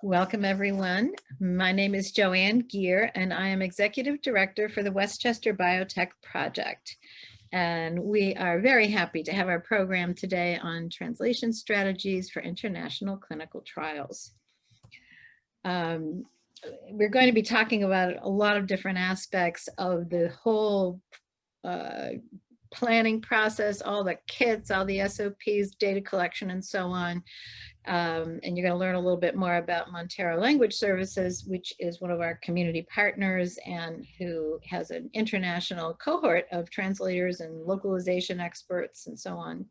Welcome, everyone. My name is Joanne Geer, and I am Executive Director for the Westchester Biotech Project. And we are very happy to have our program today on translation strategies for international clinical trials. We're going to be talking about a lot of different aspects of the whole planning process, all the kits, all the SOPs, data collection, and so on. And you're going to learn a little bit more about Montero Language Services, which is one of our community partners and who has an international cohort of translators and localization experts and so on.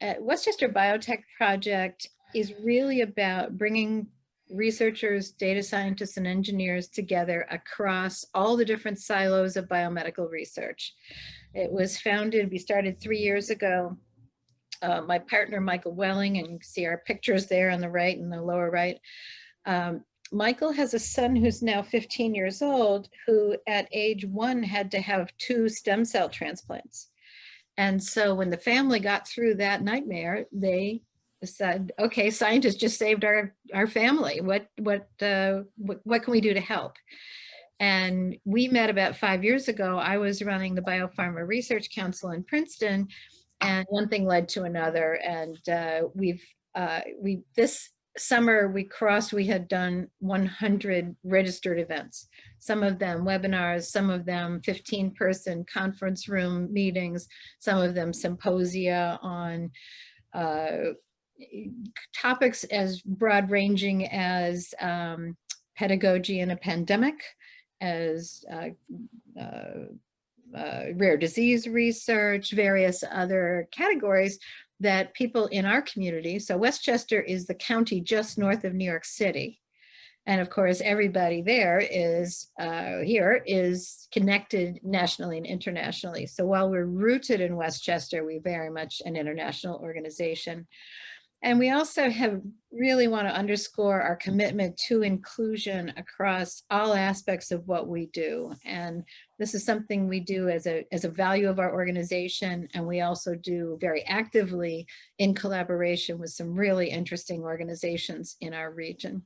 At Westchester Biotech Project is really about bringing researchers, data scientists, and engineers together across all the different silos of biomedical research. It was founded, we started 3 years ago. My partner, Michael Welling, and you can see our pictures there on the right and the lower right. Michael has a son who's now 15 years old, who at age 1 had to have 2 stem cell transplants. And so when the family got through that nightmare, they said, okay, scientists just saved our family. What can we do to help? And we met about 5 years ago. I was running the Biopharma Research Council in Princeton, and one thing led to another. And this summer we had done 100 registered events, some of them webinars, some of them 15-person conference room meetings, some of them symposia on topics as broad-ranging as pedagogy in a pandemic, as rare disease research, various other categories that people in our community. So Westchester is the county just north of New York City. And of course, everybody there is connected nationally and internationally. So while we're rooted in Westchester, we're very much an international organization. And we also really want to underscore our commitment to inclusion across all aspects of what we do. And this is something we do as a value of our organization. And we also do very actively in collaboration with some really interesting organizations in our region.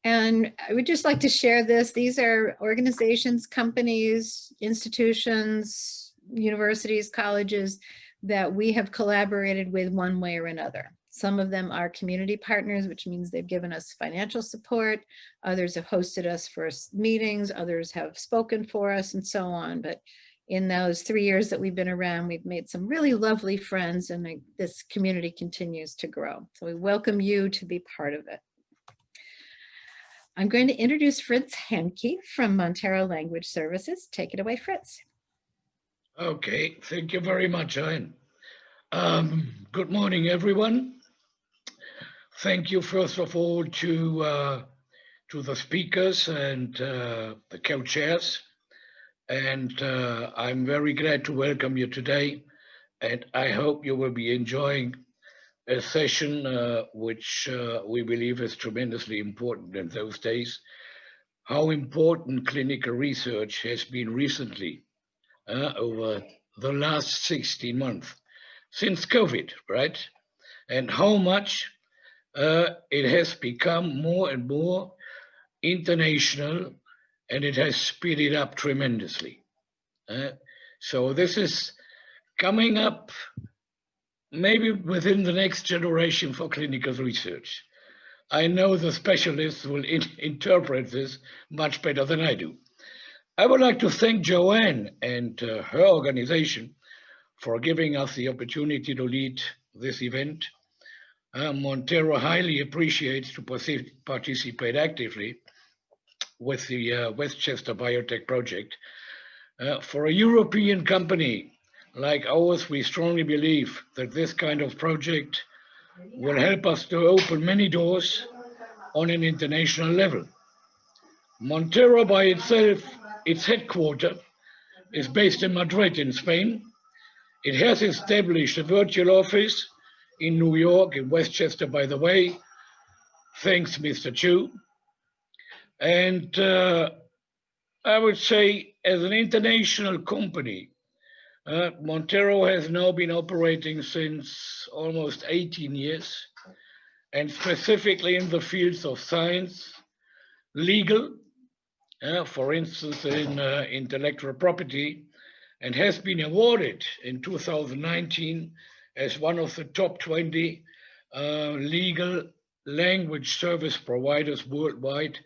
And I would just like to share this. These are organizations, companies, institutions, universities, colleges that we have collaborated with one way or another. Some of them are community partners, which means they've given us financial support. Others have hosted us for meetings. Others have spoken for us and so on. But in those 3 years that we've been around, we've made some really lovely friends, and this community continues to grow. So we welcome you to be part of it. I'm going to introduce Fritz Handtke from Montero Language Services. Take it away, Fritz. Okay, thank you very much, Joanne. Good morning, everyone. Thank you, first of all, to the speakers and the co-chairs. And I'm very glad to welcome you today. And I hope you will be enjoying a session which we believe is tremendously important in those days. How important clinical research has been recently over the last 16 months since COVID, right? And how much it has become more and more international, and it has speeded up tremendously. So this is coming up maybe within the next generation for clinical research. I know the specialists will interpret this much better than I do. I would like to thank Joanne and her organization for giving us the opportunity to lead this event. Montero highly appreciates to participate actively with the Westchester Biotech Project. For a European company like ours, we strongly believe that this kind of project will help us to open many doors on an international level. Montero by itself, its headquarters, is based in Madrid in Spain. It has established a virtual office in New York, in Westchester, by the way. Thanks, Mr. Chu. And I would say, as an international company, Montero has now been operating since almost 18 years, and specifically in the fields of science, legal, for instance, in intellectual property, and has been awarded in 2019 as one of the top 20 legal language service providers worldwide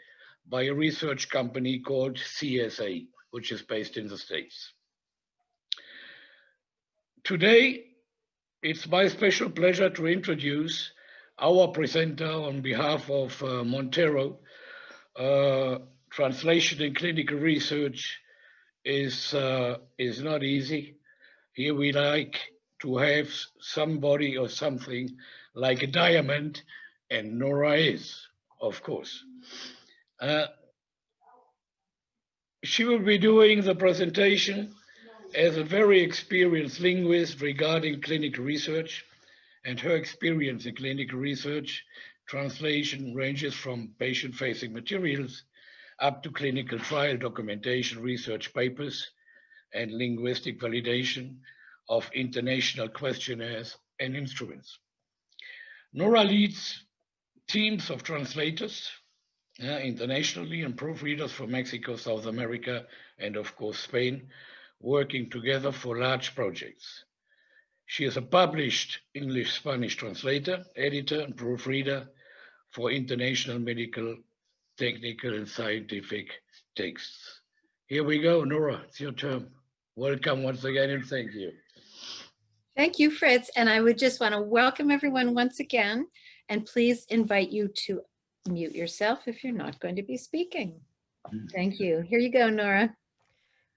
by a research company called CSA, which is based in the States. Today, it's my special pleasure to introduce our presenter on behalf of Montero. Translation in clinical research is not easy. Here we like to have somebody or something like a diamond, and Nora is, of course. She will be doing the presentation as a very experienced linguist regarding clinical research, and her experience in clinical research translation ranges from patient-facing materials up to clinical trial documentation, research papers, and linguistic validation of international questionnaires and instruments. Nora leads teams of translators internationally and proofreaders from Mexico, South America, and of course Spain, working together for large projects. She is a published English-Spanish translator, editor, and proofreader for international medical, technical, and scientific texts. Here we go, Nora, it's your turn. Welcome once again, and thank you. Thank you, Fritz. And I would just want to welcome everyone once again, and please invite you to mute yourself if you're not going to be speaking. Thank you. Here you go, Nora.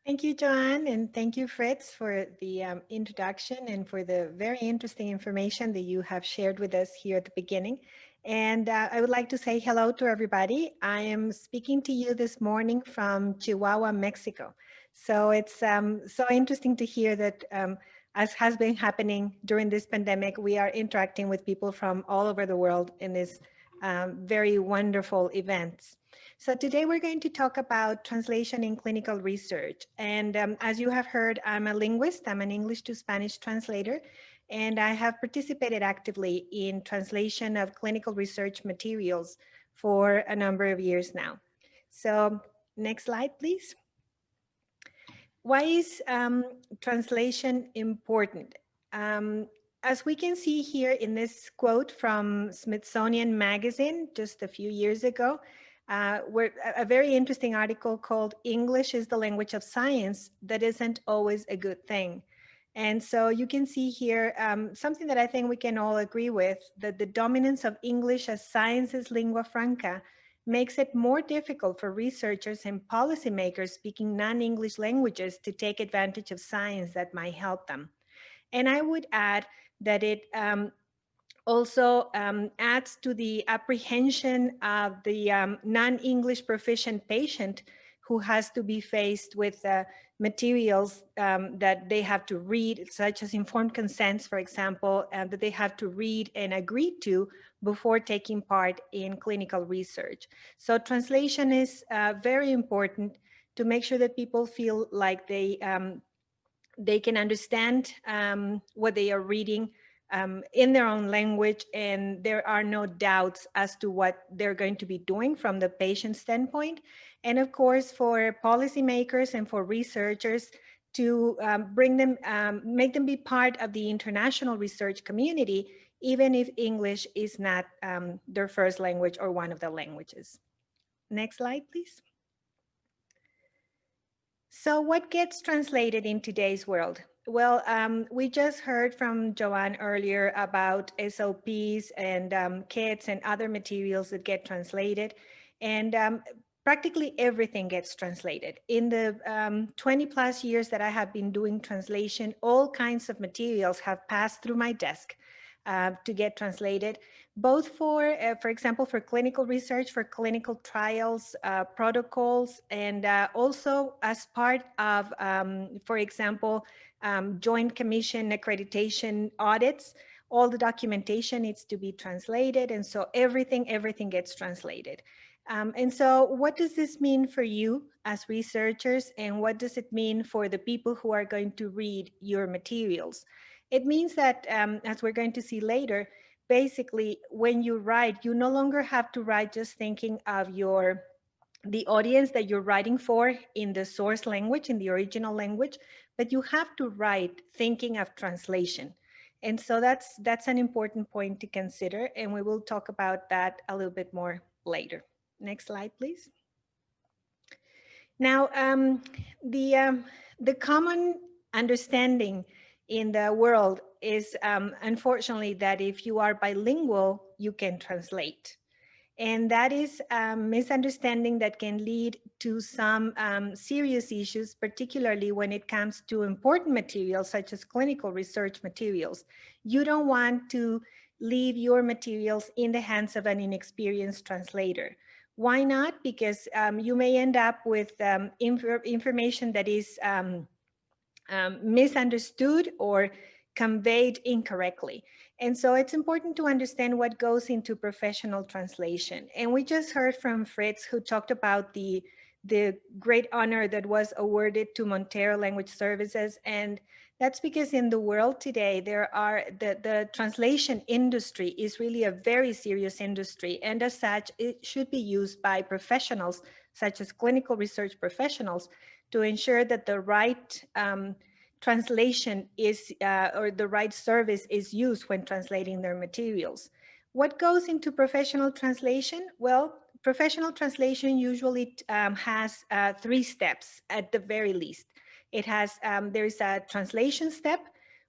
Thank you, Joanne, and thank you, Fritz, for the introduction and for the very interesting information that you have shared with us here at the beginning. And I would like to say hello to everybody. I am speaking to you this morning from Chihuahua, Mexico. So it's so interesting to hear that as has been happening during this pandemic, we are interacting with people from all over the world in this very wonderful events. So today we're going to talk about translation in clinical research. And as you have heard, I'm a linguist. I'm an English to Spanish translator, and I have participated actively in translation of clinical research materials for a number of years now. So next slide, please. Why is translation important? As we can see here in this quote from Smithsonian Magazine just a few years ago, where a very interesting article called "English is the Language of Science That Isn't Always a Good Thing." And so you can see here something that I think we can all agree with, that the dominance of English as science's lingua franca makes it more difficult for researchers and policymakers speaking non-English languages to take advantage of science that might help them. And I would add that it also adds to the apprehension of the non-English proficient patient who has to be faced with materials that they have to read, such as informed consents, for example, that they have to read and agree to before taking part in clinical research. So translation is very important to make sure that people feel like they can understand what they are reading in their own language, and there are no doubts as to what they're going to be doing from the patient standpoint. And of course, for policymakers and for researchers to bring them, make them be part of the international research community, even if English is not their first language or one of the languages. Next slide, please. So what gets translated in today's world? Well, we just heard from Joanne earlier about SOPs and kits and other materials that get translated. And practically everything gets translated. In the 20 plus years that I have been doing translation, all kinds of materials have passed through my desk to get translated, both for example, for clinical research, for clinical trials, protocols, and also as part of, for example, Joint Commission accreditation audits. All the documentation needs to be translated, and so everything gets translated. And so what does this mean for you as researchers, and what does it mean for the people who are going to read your materials? It means that, as we're going to see later, basically when you write, you no longer have to write just thinking of the audience that you're writing for in the source language, in the original language, but you have to write thinking of translation. And so that's an important point to consider, and we will talk about that a little bit more later. Next slide, please. Now, the common understanding in the world is, unfortunately, that if you are bilingual, you can translate. And that is a misunderstanding that can lead to some serious issues, particularly when it comes to important materials such as clinical research materials. You don't want to leave your materials in the hands of an inexperienced translator. Why not? Because you may end up with information that is misunderstood or conveyed incorrectly. And so it's important to understand what goes into professional translation. And we just heard from Fritz, who talked about the great honor that was awarded to Montero Language Services. And that's because in the world today, the translation industry is really a very serious industry. And as such, it should be used by professionals, such as clinical research professionals, to ensure that the right translation is, or the right service is used when translating their materials. What goes into professional translation? Well, professional translation usually has 3 steps at the very least. It has, there's a translation step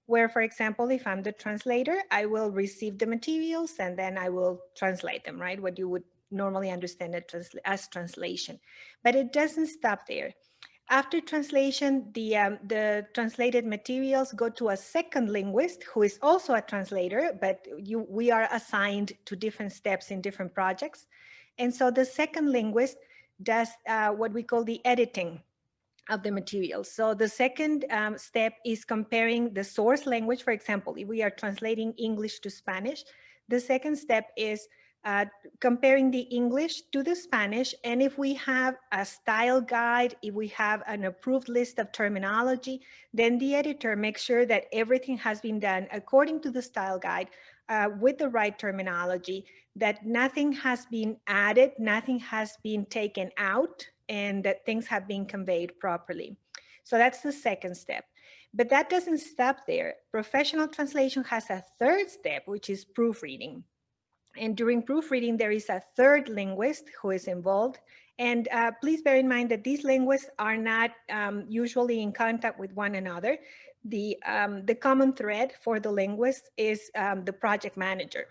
where, for example, if I'm the translator, I will receive the materials and then I will translate them, right? What you would normally understand as translation. But it doesn't stop there. After translation, the translated materials go to a second linguist who is also a translator, but we are assigned to different steps in different projects. And so the second linguist does what we call the editing of the materials. So the second step is comparing the source language. For example, if we are translating English to Spanish, the second step is comparing the English to the Spanish. And if we have a style guide, if we have an approved list of terminology, then the editor makes sure that everything has been done according to the style guide with the right terminology, that nothing has been added, nothing has been taken out, and that things have been conveyed properly. So that's the second step. But that doesn't stop there. Professional translation has a third step, which is proofreading. And during proofreading, there is a third linguist who is involved. And please bear in mind that these linguists are not usually in contact with one another. The common thread for the linguist is the project manager.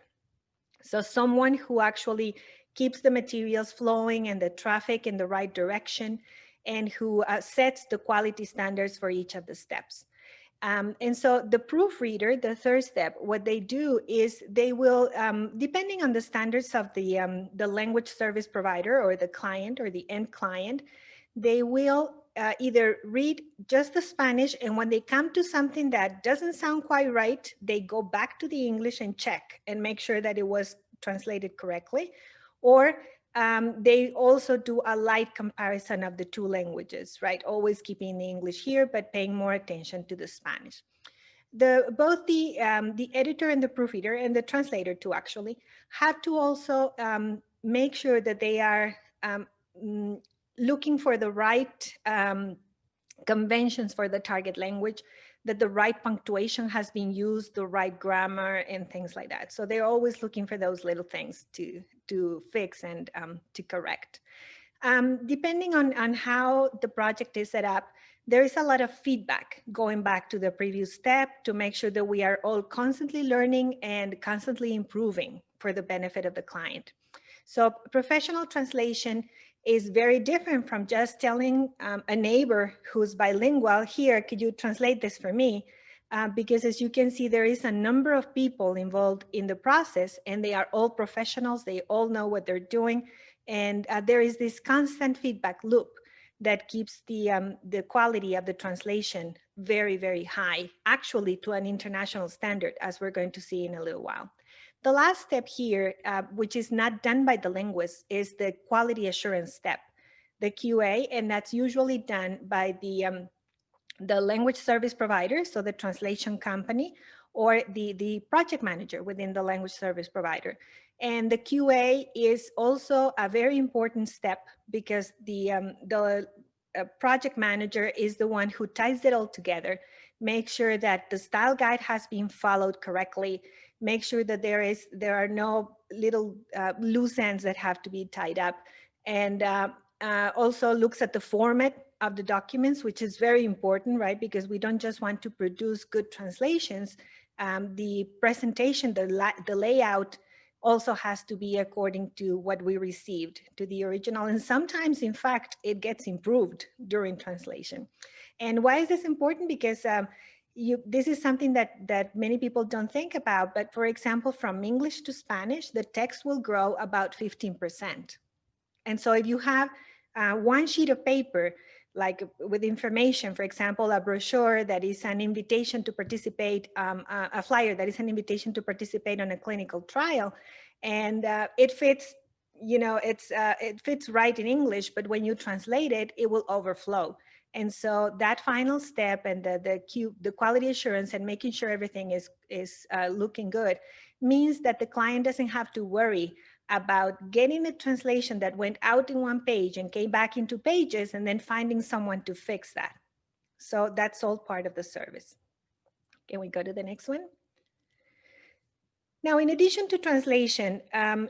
So someone who actually keeps the materials flowing and the traffic in the right direction, and who sets the quality standards for each of the steps. And so the proofreader, the third step, what they do is they will, depending on the standards of the language service provider or the client or the end client, they will either read just the Spanish, and when they come to something that doesn't sound quite right, they go back to the English and check and make sure that it was translated correctly. Or they also do a light comparison of the two languages, right? Always keeping the English here, but paying more attention to the Spanish. Both the editor and the proofreader, and the translator too, actually, have to also make sure that they are looking for the right conventions for the target language, that the right punctuation has been used, the right grammar, and things like that. So they're always looking for those little things to fix and to correct. Depending on how the project is set up, there is a lot of feedback going back to the previous step to make sure that we are all constantly learning and constantly improving for the benefit of the client. So professional translation is very different from just telling a neighbor who's bilingual, here, could you translate this for me? Because as you can see, there is a number of people involved in the process, and they are all professionals. They all know what they're doing. And there is this constant feedback loop that keeps the quality of the translation very, very high, actually to an international standard, as we're going to see in a little while. The last step here, which is not done by the linguist, is the quality assurance step, the QA, and that's usually done by the language service provider, so the translation company, or the project manager within the language service provider. And the QA is also a very important step because the project manager is the one who ties it all together, make sure that the style guide has been followed correctly, make sure that there are no little loose ends that have to be tied up, and also looks at the format of the documents, which is very important, right? Because we don't just want to produce good translations. The presentation, the layout also has to be according to what we received to the original. And sometimes, in fact, it gets improved during translation. And why is this important? Because this is something that many people don't think about. But for example, from English to Spanish, the text will grow about 15%. And so if you have one sheet of paper, like with information, for example, a brochure that is an invitation to participate, a flyer that is an invitation to participate on a clinical trial, and it fits, it fits right in English, but when you translate it, it will overflow. And so that final step and the quality assurance and making sure everything is looking good means that the client doesn't have to worry about getting a translation that went out in one page and came back into pages and then finding someone to fix that. So that's all part of the service. Can we go to the next one? Now, in addition to translation,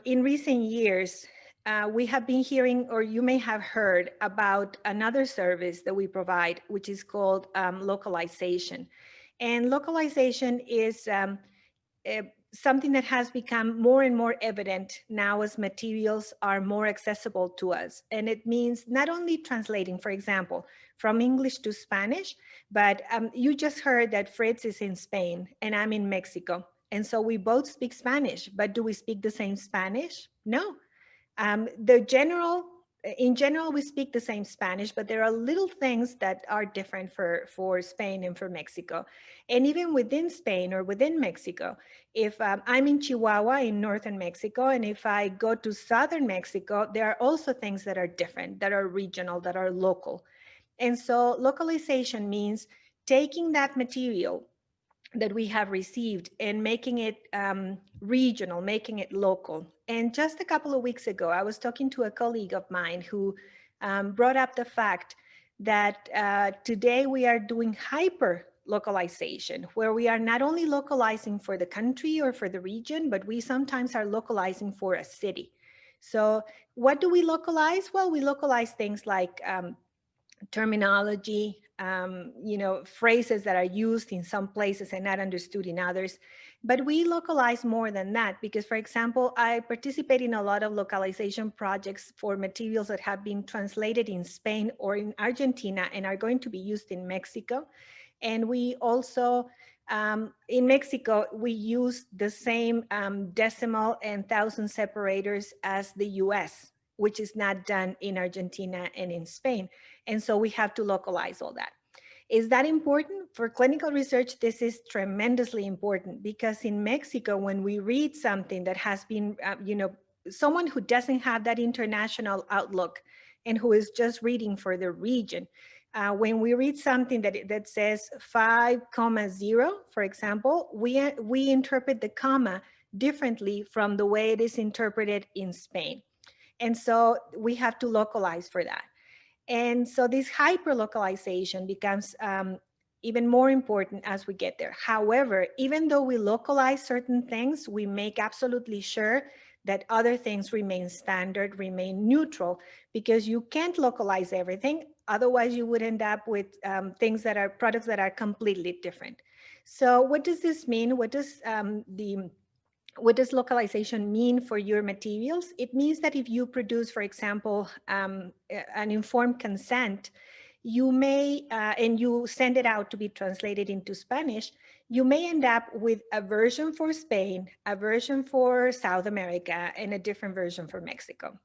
in recent years, we have been hearing, or you may have heard about another service that we provide, which is called localization. And localization is something that has become more and more evident now as materials are more accessible to us. And it means not only translating, for example, from English to Spanish, but you just heard that Fritz is in Spain and I'm in Mexico. And so we both speak Spanish, but do we speak the same Spanish? No. In general, we speak the same Spanish, but there are little things that are different for Spain and for Mexico. And even within Spain or within Mexico, if I'm in Chihuahua in northern Mexico, and if I go to southern Mexico, there are also things that are different, that are regional, that are local. And so localization means taking that material that we have received and making it regional, making it local. And just a couple of weeks ago, I was talking to a colleague of mine who brought up the fact that today we are doing hyper localization, where we are not only localizing for the country or for the region, but we sometimes are localizing for a city. So what do we localize? Well, we localize things like terminology, phrases that are used in some places and not understood in others. But we localize more than that because, for example, I participate in a lot of localization projects for materials that have been translated in Spain or in Argentina and are going to be used in Mexico. And we also, in Mexico, we use the same decimal and thousand separators as the US, which is not done in Argentina and in Spain. And so we have to localize all that. Is that important? For clinical research, this is tremendously important because in Mexico, when we read something that has been, someone who doesn't have that international outlook and who is just reading for the region, when we read something that says 5,0, for example, we interpret the comma differently from the way it is interpreted in Spain. And so we have to localize for that. And so this hyperlocalization becomes even more important as we get there. However, even though we localize certain things, we make absolutely sure that other things remain standard, remain neutral, because you can't localize everything. Otherwise, you would end up with products that are completely different. So what does this mean? What does localization mean for your materials? It means that if you produce, for example, an informed consent, you may, and you send it out to be translated into Spanish, you may end up with a version for Spain, a version for South America, and a different version for Mexico.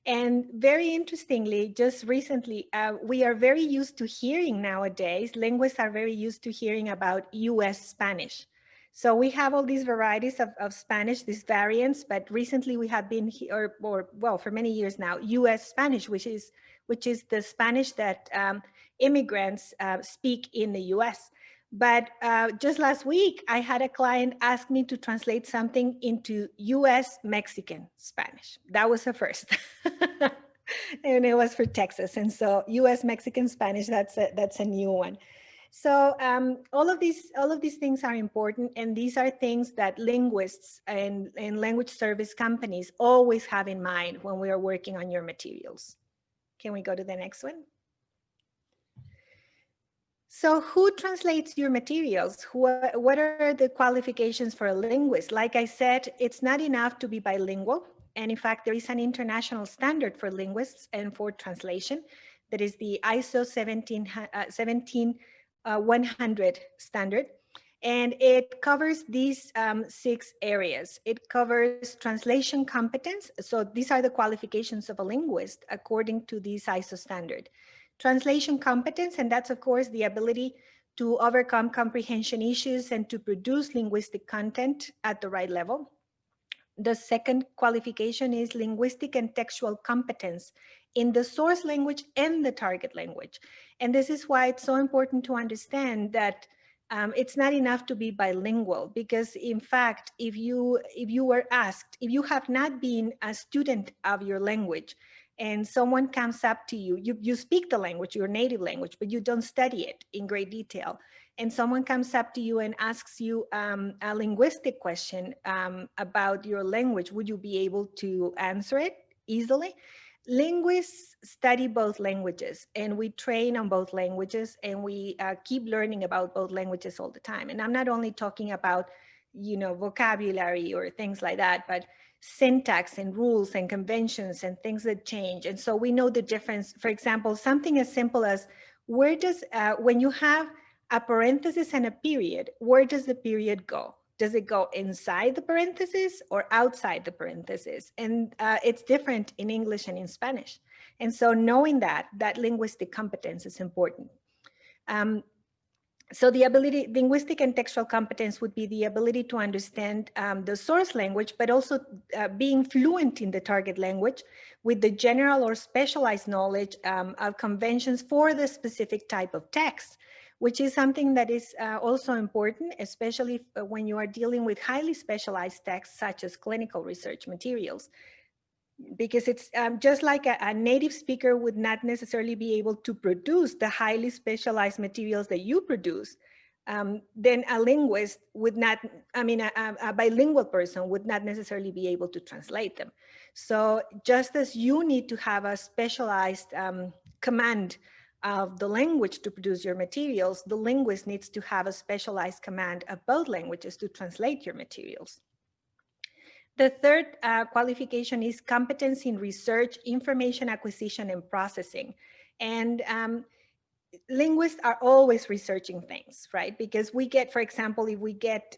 And very interestingly, just recently, we are very used to hearing nowadays, linguists are very used to hearing about US Spanish. So we have all these varieties of Spanish, these variants, but recently we have been here, or well, for many years now, US Spanish, which is the Spanish that immigrants speak in the US. But just last week, I had a client ask me to translate something into US Mexican Spanish. That was a first. And it was for Texas. And so US Mexican Spanish, that's a new one. So all of these things are important, and these are things that linguists and language service companies always have in mind when we are working on your materials. Can we go to the next one? So who translates your materials? What are the qualifications for a linguist? Like I said, it's not enough to be bilingual. And in fact, there is an international standard for linguists and for translation. That is the ISO 17100 standard. And it covers these 6 areas. It covers translation competence. So these are the qualifications of a linguist according to this ISO standard. Translation competence, and that's of course the ability to overcome comprehension issues and to produce linguistic content at the right level. The second qualification is linguistic and textual competence in the source language and the target language. And this is why it's so important to understand that it's not enough to be bilingual, because in fact, if you were asked, if you have not been a student of your language, and someone comes up to you, you speak the language, your native language, but you don't study it in great detail. And someone comes up to you and asks you a linguistic question about your language, would you be able to answer it easily? Linguists study both languages, and we train on both languages, and we keep learning about both languages all the time. And I'm not only talking about, vocabulary or things like that, but syntax and rules and conventions and things that change. And so we know the difference. For example, something as simple as where does, when you have a parenthesis and a period, where does the period go? Does it go inside the parenthesis or outside the parenthesis? And it's different in English and in Spanish. And so knowing that linguistic competence is important. So the ability, linguistic and textual competence would be the ability to understand the source language, but also being fluent in the target language with the general or specialized knowledge of conventions for the specific type of text, which is something that is also important, especially when you are dealing with highly specialized texts such as clinical research materials. Because it's just like a native speaker would not necessarily be able to produce the highly specialized materials that you produce, then a linguist would not, a bilingual person would not necessarily be able to translate them. So just as you need to have a specialized command of the language to produce your materials, the linguist needs to have a specialized command of both languages to translate your materials. The third qualification is competence in research, information acquisition, and processing. And linguists are always researching things, right? Because we get, for example, if we get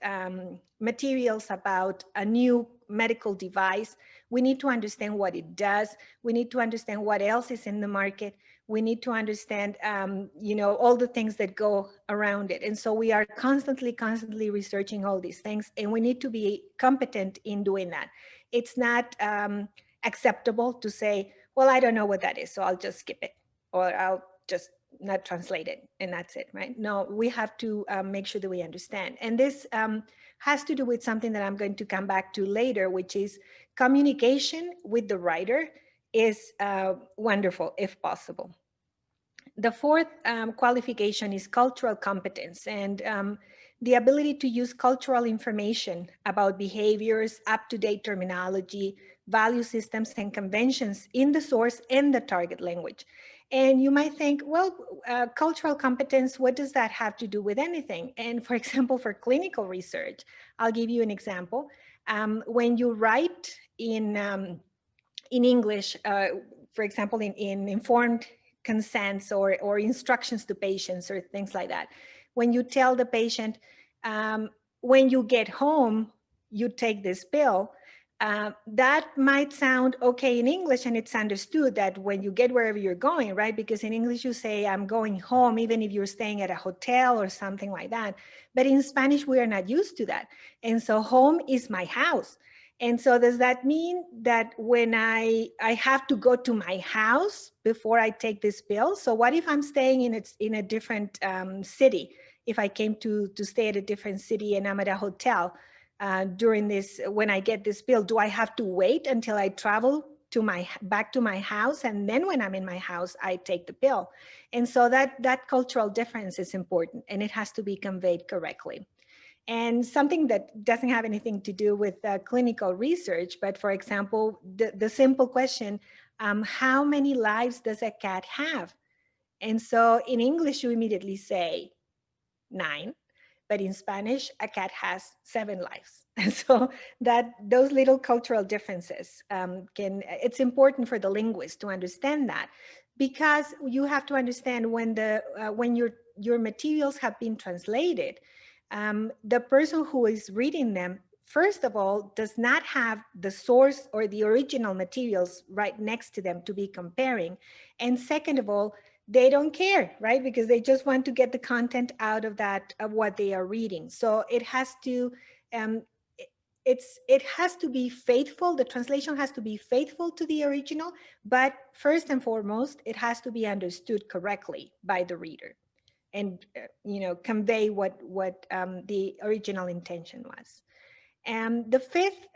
materials about a new medical device, we need to understand what it does. We need to understand what else is in the market. We need to understand, all the things that go around it. And so we are constantly researching all these things, and we need to be competent in doing that. It's not acceptable to say, well, I don't know what that is, so I'll just skip it, or I'll just not translate it, and that's it, right? No, we have to make sure that we understand. And this has to do with something that I'm going to come back to later, which is communication with the writer is wonderful if possible. The fourth qualification is cultural competence, and the ability to use cultural information about behaviors, up-to-date terminology, value systems, and conventions in the source and the target language. And you might think, well, cultural competence, what does that have to do with anything? And for example, for clinical research, I'll give you an example. When you write in English, for example, in informed consents or instructions to patients or things like that, when you tell the patient, when you get home, you take this pill, That might sound okay in English, and it's understood that when you get wherever you're going, right? Because in English you say, I'm going home, even if you're staying at a hotel or something like that. But in Spanish, we are not used to that. And so home is my house. And so does that mean that when I have to go to my house before I take this pill? So what if I'm staying in a different city? If I came to stay at a different city and I'm at a hotel, during this, when I get this pill, do I have to wait until I travel to back to my house, and then when I'm in my house, I take the pill? And so that cultural difference is important, and it has to be conveyed correctly. And something that doesn't have anything to do with clinical research, but for example, the simple question, how many lives does a cat have? And so in English, you immediately say 9. But in Spanish, a cat has 7 lives. And so those little cultural differences it's important for the linguist to understand that, because you have to understand when your materials have been translated, the person who is reading them, first of all, does not have the source or the original materials right next to them to be comparing. And second of all, they don't care, right? Because they just want to get the content out of what they are reading. So it has to, it has to be faithful. The translation has to be faithful to the original, but first and foremost, it has to be understood correctly by the reader, and convey what the original intention was. And the fifth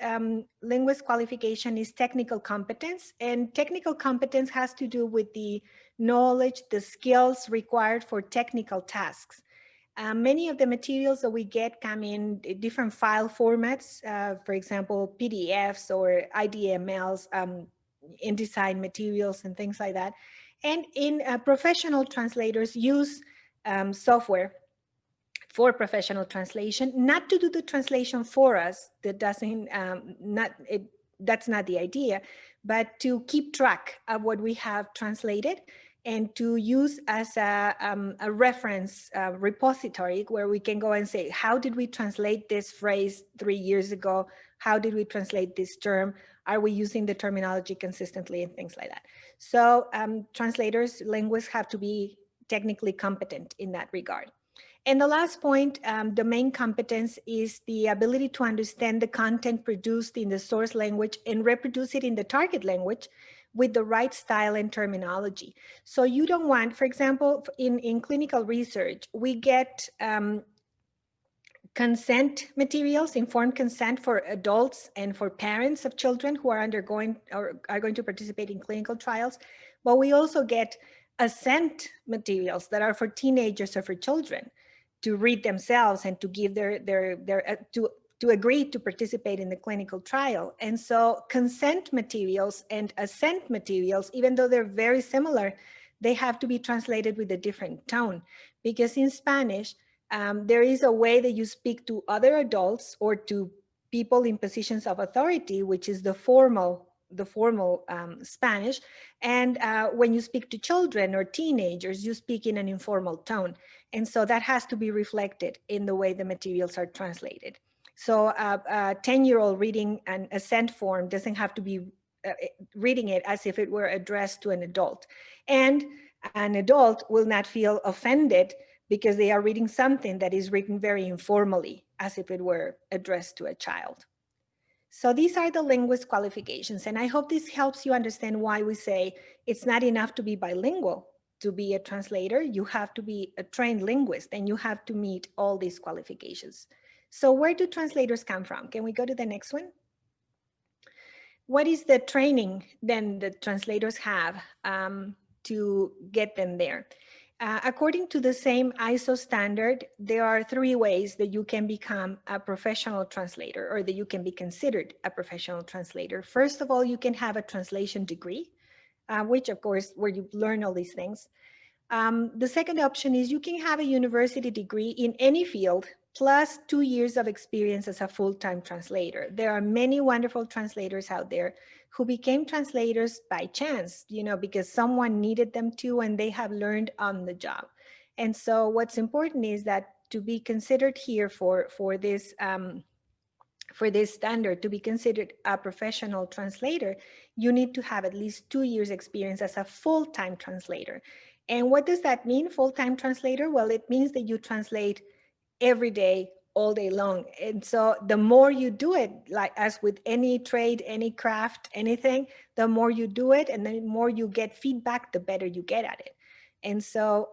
linguist qualification is technical competence. And technical competence has to do with the knowledge, the skills required for technical tasks. Many of the materials that we get come in different file formats, for example, PDFs or IDMLs, InDesign materials and things like that. And in professional translators use software for professional translation, not to do the translation for us. That doesn't that's not the idea, but to keep track of what we have translated and to use as a reference repository where we can go and say, how did we translate this phrase 3 years ago? How did we translate this term? Are we using the terminology consistently and things like that? So translators, linguists have to be technically competent in that regard. And the last point, the main competence, is the ability to understand the content produced in the source language and reproduce it in the target language with the right style and terminology. So you don't want, for example, in clinical research, we get consent materials, informed consent for adults and for parents of children who are undergoing or are going to participate in clinical trials. But we also get assent materials that are for teenagers or for children to read themselves and to give to agree to participate in the clinical trial. And so consent materials and assent materials, even though they're very similar, they have to be translated with a different tone, because in Spanish, there is a way that you speak to other adults or to people in positions of authority, which is the formal Spanish. And when you speak to children or teenagers, you speak in an informal tone. And so that has to be reflected in the way the materials are translated. So a 10-year-old reading an assent form doesn't have to be reading it as if it were addressed to an adult. And an adult will not feel offended because they are reading something that is written very informally, as if it were addressed to a child. So these are the linguist qualifications, and I hope this helps you understand why we say it's not enough to be bilingual. To be a translator, you have to be a trained linguist, and you have to meet all these qualifications. So where do translators come from? Can we go to the next one? What is the training then that translators have to get them there? According to the same ISO standard, there are 3 ways that you can become a professional translator, or that you can be considered a professional translator. First of all, you can have a translation degree, which of course, where you learn all these things. The second option is you can have a university degree in any field, plus 2 years of experience as a full-time translator. There are many wonderful translators out there who became translators by chance, because someone needed them to, and they have learned on the job. And so what's important is that to be considered here for this for this standard to be considered a professional translator, you need to have at least 2 years experience as a full-time translator. And what does that mean, full-time translator? Well, it means that you translate every day, all day long. And so the more you do it, like as with any trade, any craft, anything, the more you do it and the more you get feedback, the better you get at it. And so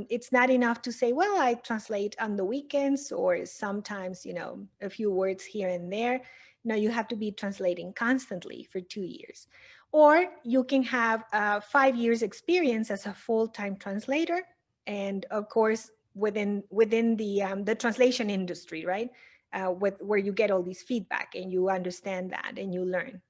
it's not enough to say, well, I translate on the weekends or sometimes, a few words here and there. No, you have to be translating constantly for 2 years. Or you can have 5 years experience as a full-time translator. And of course, within the translation industry, right? Where you get all these feedback and you understand that and you learn.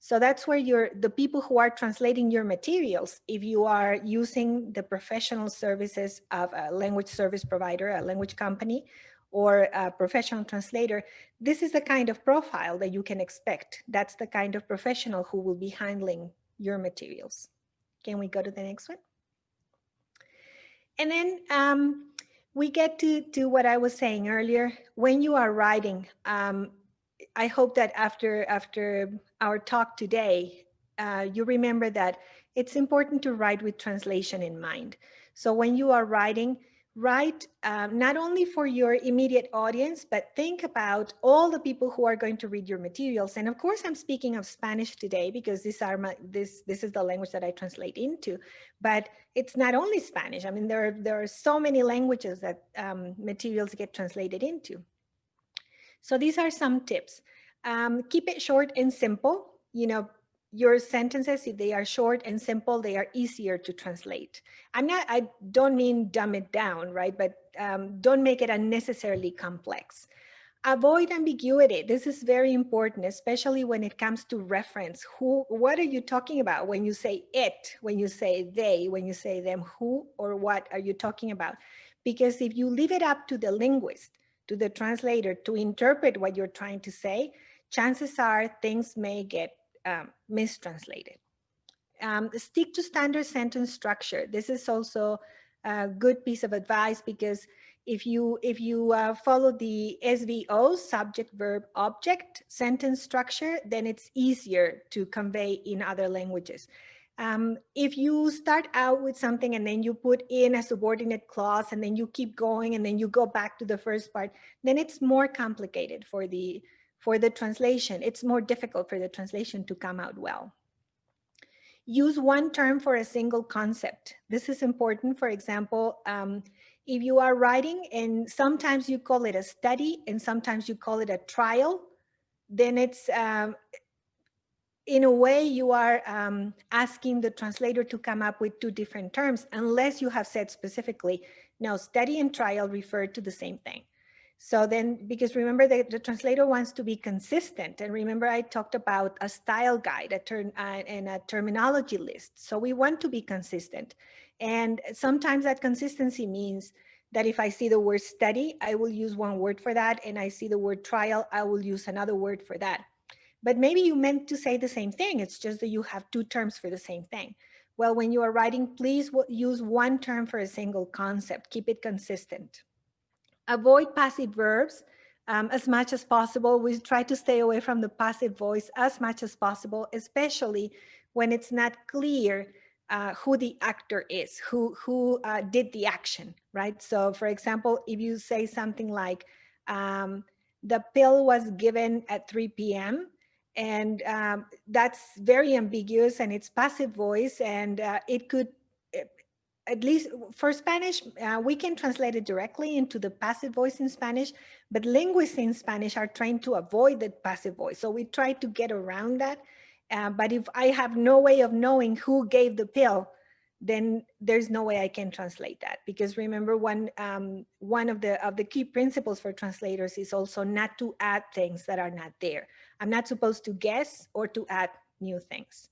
So that's where the people who are translating your materials, if you are using the professional services of a language service provider, a language company, or a professional translator, this is the kind of profile that you can expect. That's the kind of professional who will be handling your materials. Can we go to the next one? And then we get to what I was saying earlier. When you are writing, I hope that after our talk today, you remember that it's important to write with translation in mind. So when you are writing, write not only for your immediate audience, but think about all the people who are going to read your materials. And of course, I'm speaking of Spanish today because this is the language that I translate into. But it's not only Spanish. I mean, there are so many languages that materials get translated into. So these are some tips. Keep it short and simple. Your sentences, if they are short and simple, they are easier to translate. I don't mean dumb it down, right? But don't make it unnecessarily complex. Avoid ambiguity. This is very important, especially when it comes to reference. What are you talking about when you say it, when you say they, when you say them? Who or what are you talking about? Because if you leave it up to the linguist, to the translator to interpret what you're trying to say, chances are things may get mistranslated. Stick to standard sentence structure. This is also a good piece of advice because if you follow the SVO, subject, verb, object sentence structure, then it's easier to convey in other languages. If you start out with something and then you put in a subordinate clause and then you keep going and then you go back to the first part, then it's more complicated for the translation. It's more difficult for the translation to come out well. Use one term for a single concept. This is important. For example, if you are writing and sometimes you call it a study and sometimes you call it a trial, then it's in a way you are asking the translator to come up with two different terms unless you have said specifically, no, study and trial refer to the same thing. So then, because remember the translator wants to be consistent. And remember I talked about a style guide, and a terminology list. So we want to be consistent. And sometimes that consistency means that if I see the word study, I will use one word for that. And I see the word trial, I will use another word for that. But maybe you meant to say the same thing. It's just that you have two terms for the same thing. Well, when you are writing, please use one term for a single concept. Keep it consistent. Avoid passive verbs as much as possible. We try to stay away from the passive voice as much as possible, especially when it's not clear who the actor is, who did the action, right? So for example, if you say something like, the pill was given at 3 p.m., and that's very ambiguous and it's passive voice, and it could, at least for Spanish, we can translate it directly into the passive voice in Spanish, but linguists in Spanish are trying to avoid the passive voice. So we try to get around that. But if I have no way of knowing who gave the pill, then there's no way I can translate that. Because remember, one of the key principles for translators is also not to add things that are not there. I'm not supposed to guess or to add new things.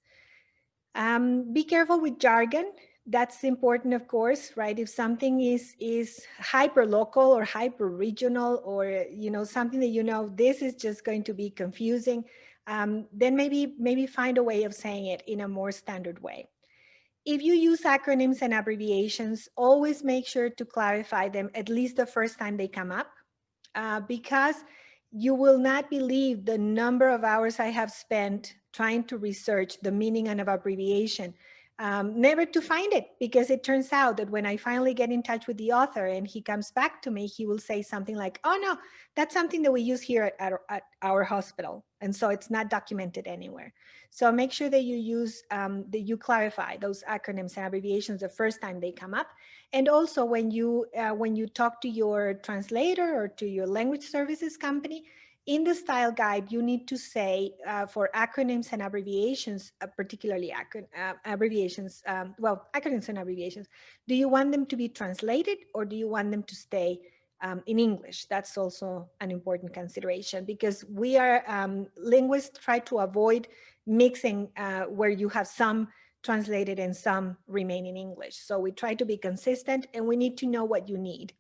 Be careful with jargon. That's important, of course, right? If something is hyper local or hyper regional, or something that this is just going to be confusing, then maybe find a way of saying it in a more standard way. If you use acronyms and abbreviations, always make sure to clarify them at least the first time they come up, because You will not believe the number of hours I have spent trying to research the meaning of an abbreviation, never to find it, because it turns out that when I finally get in touch with the author and he comes back to me, he will say something like, oh no, that's something that we use here at our hospital. And so it's not documented anywhere. So make sure that you use, that you clarify those acronyms and abbreviations the first time they come up. And also when you talk to your translator or to your language services company, in the style guide, you need to say for acronyms and abbreviations, particularly abbreviations, acronyms and abbreviations, do you want them to be translated or do you want them to stay in English? That's also an important consideration, because we are linguists try to avoid mixing where you have some translated and some remain in English. So we try to be consistent, and we need to know what you need.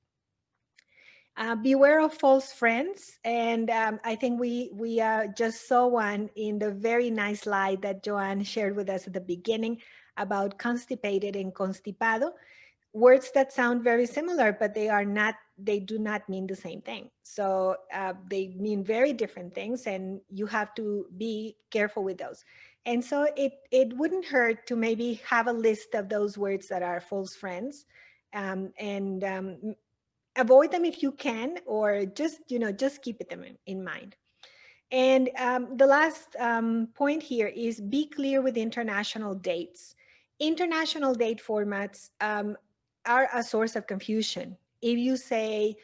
Beware of false friends. And I think we just saw one in the very nice slide that Joanne shared with us at the beginning about constipated and constipado. Words that sound very similar, but they do not mean the same thing. So they mean very different things, and you have to be careful with those. And so it wouldn't hurt to maybe have a list of those words that are false friends, and avoid them if you can, or just keep them in mind. And the last point here is be clear with international dates. International date formats are a source of confusion. If you say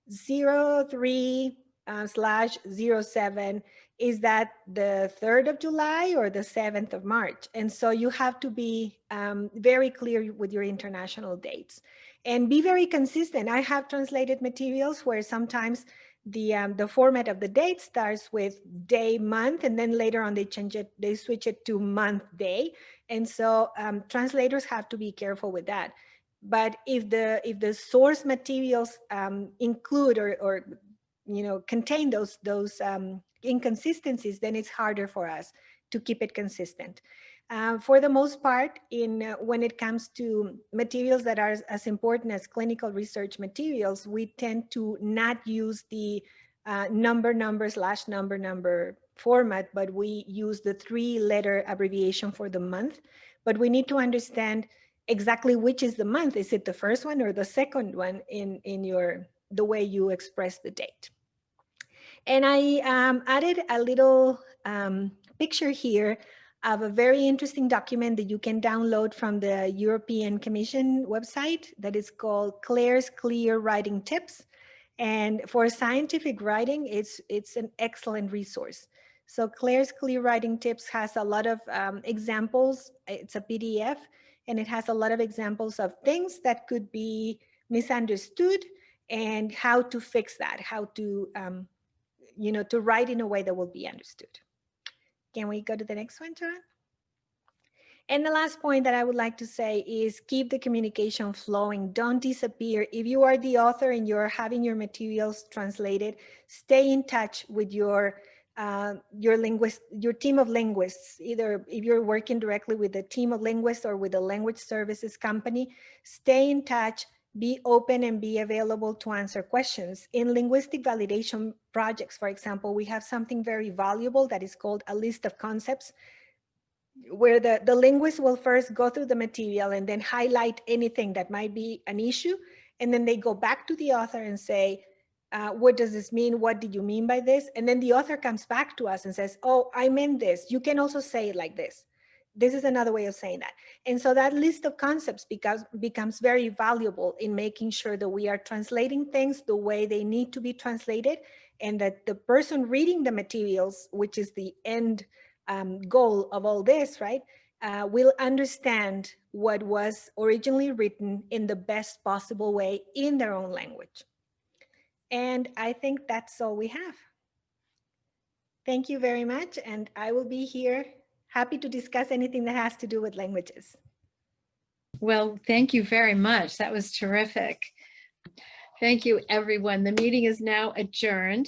03/07, is that the 3rd of July or the 7th of March? And so you have to be very clear with your international dates and be very consistent. I have translated materials where sometimes the format of the date starts with day, month, and then later on they switch it to month, day. And so translators have to be careful with that. But if the source materials include or contain those inconsistencies, then it's harder for us to keep it consistent. For the most part, when it comes to materials that are as important as clinical research materials, we tend to not use the number format, but we use the 3-letter abbreviation for the month. But we need to understand exactly which is the month. Is it the first one or the second one in the way you express the date? And I added a little picture here of a very interesting document that you can download from the European Commission website that is called Claire's Clear Writing Tips. And for scientific writing, it's an excellent resource. So Claire's Clear Writing Tips has a lot of examples. It's a PDF, and it has a lot of examples of things that could be misunderstood and how to fix that, how to to write in a way that will be understood. Can we go to the next one, John? And the last point that I would like to say is keep the communication flowing. Don't disappear. If you are the author and you're having your materials translated, stay in touch with your team of linguists. Either if you're working directly with a team of linguists or with a language services company, stay in touch. Be open and be available to answer questions. In linguistic validation projects, for example, we have something very valuable that is called a list of concepts, where the linguist will first go through the material and then highlight anything that might be an issue. And then they go back to the author and say, what does this mean? What did you mean by this? And then the author comes back to us and says, oh, I meant this. You can also say it like this. This is another way of saying that. And so that list of concepts becomes very valuable in making sure that we are translating things the way they need to be translated, and that the person reading the materials, which is the end goal of all this, right, will understand what was originally written in the best possible way in their own language. And I think that's all we have. Thank you very much. And I will be here happy to discuss anything that has to do with languages. Well, thank you very much. That was terrific. Thank you, everyone. The meeting is now adjourned.